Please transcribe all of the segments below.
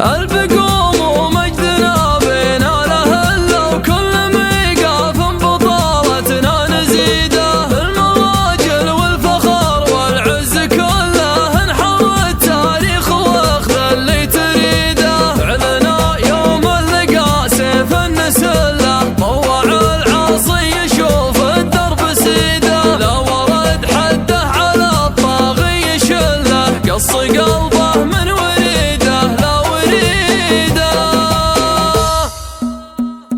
الف قوم ومجدنا بينا لهلا، وكل ميقاف بطولتنا نزيده، المراجل والفخر والعز كله نحر التاريخ واخذ اللي تريده. فعلنا يوم اللقا سيف النسله، طوع العاصي يشوف الدرب سيده، لا ورد حده على الطاغي يشله، قص قلبه من وريده لا وريده.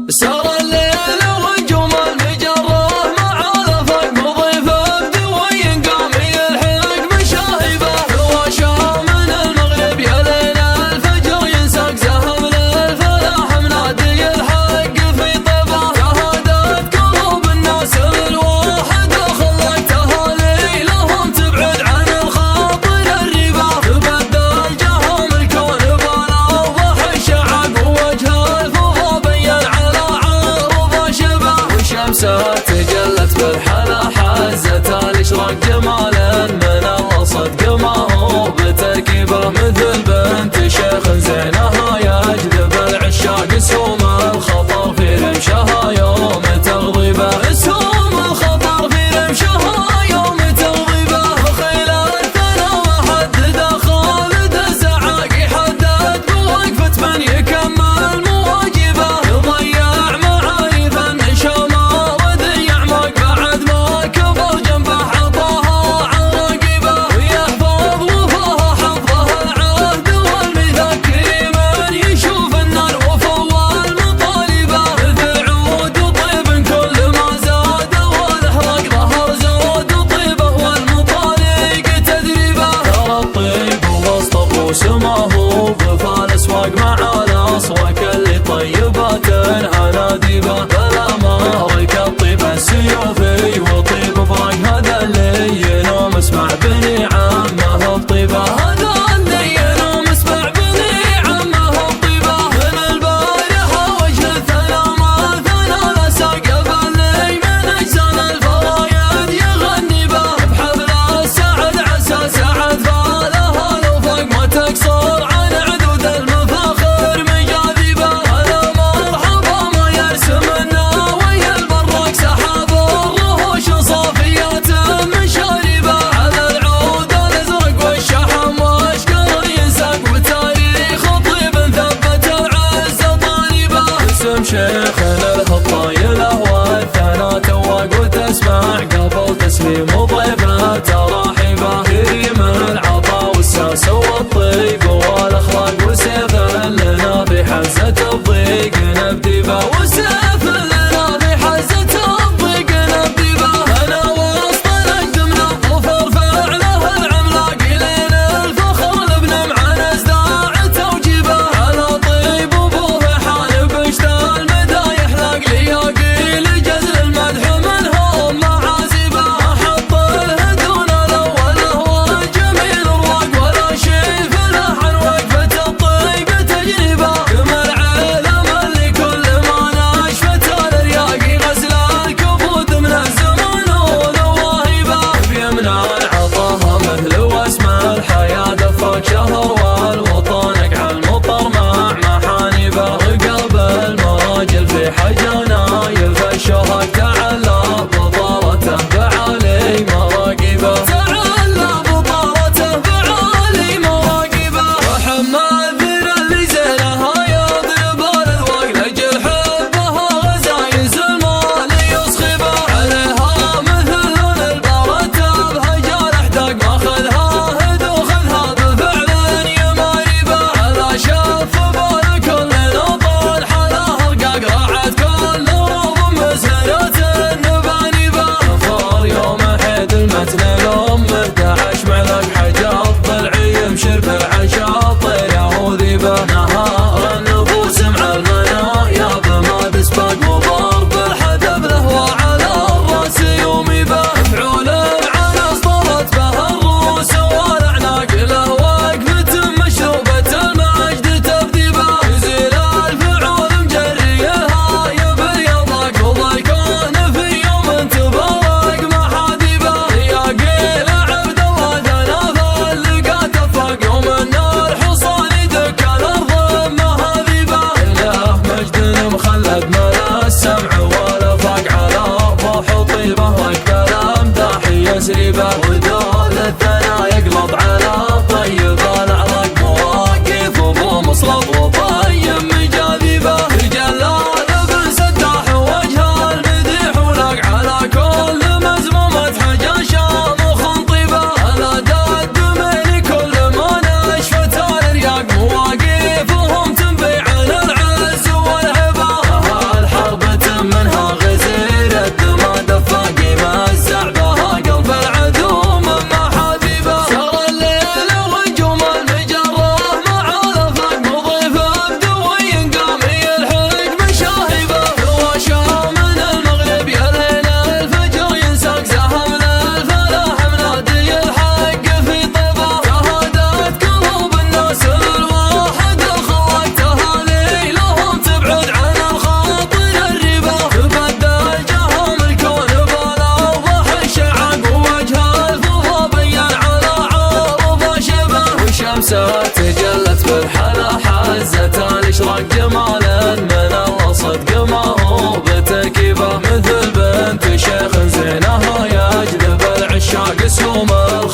سار الليل ونجوم المجره مع الافق مضيفه بدوي قام يلحق مشاهبه، الواشا من المغرب يا ليل الفجر ينساق زهر للفلاح منادي الحق في طيبه، شهادات قلوب الناس الواحد خلت اهالي لهم تبعد عن الخاطر الربا، تبدل جهم الكون بنوضح الشعب ووجه الفضا بين على عرض شبه، وشمسها تجلت بالحلا حزت الاشراق جمالا من الوسط قمه بتركيبه، مثل بنت شيخ زينها يجذب العشاق، سوم الخطر في رمشها يوم تغضبه، سوم الخطر في رمشها يوم تغضبه، خيل الثنا وحدد خالد الزعاق يحدد بوقفة من يكمل مواجبه، يضيع معارف النشامه وذيع بعد ما كبر جنبه عطاها عن رقبه، ويحفظ وفاها حفظه العهد والميثاق كريما يشوف النار وفا والمطالبه، مثل عود وطيب كل ما زاد والاحراق ظهر زود وطيبه والمطالق تدريبه، ترى الطيب وسط وسماه بفال اسواق مع الاسواق اللي طيبات اناديبه، بلا ما ركض طيب السيوفي وطيب فراق هذا اللي ينوم اسمع بني عمه الطيبه، هذا اللي ينوم اسمع بني عمه الطيبه، من البارحه وجه الثنا ما ثنى لا سقف اللي من اجزان الفرايد يغني به، بحفل السعد عسى سعد فالها لو فوق ما تقصر عن عدود المفاخر شمسه تجلت بالحلا حزة الاشراق جمالا من الله صدق ما هو بتركيبه مثل بنت شيخ زينها يجذب العشاق سومه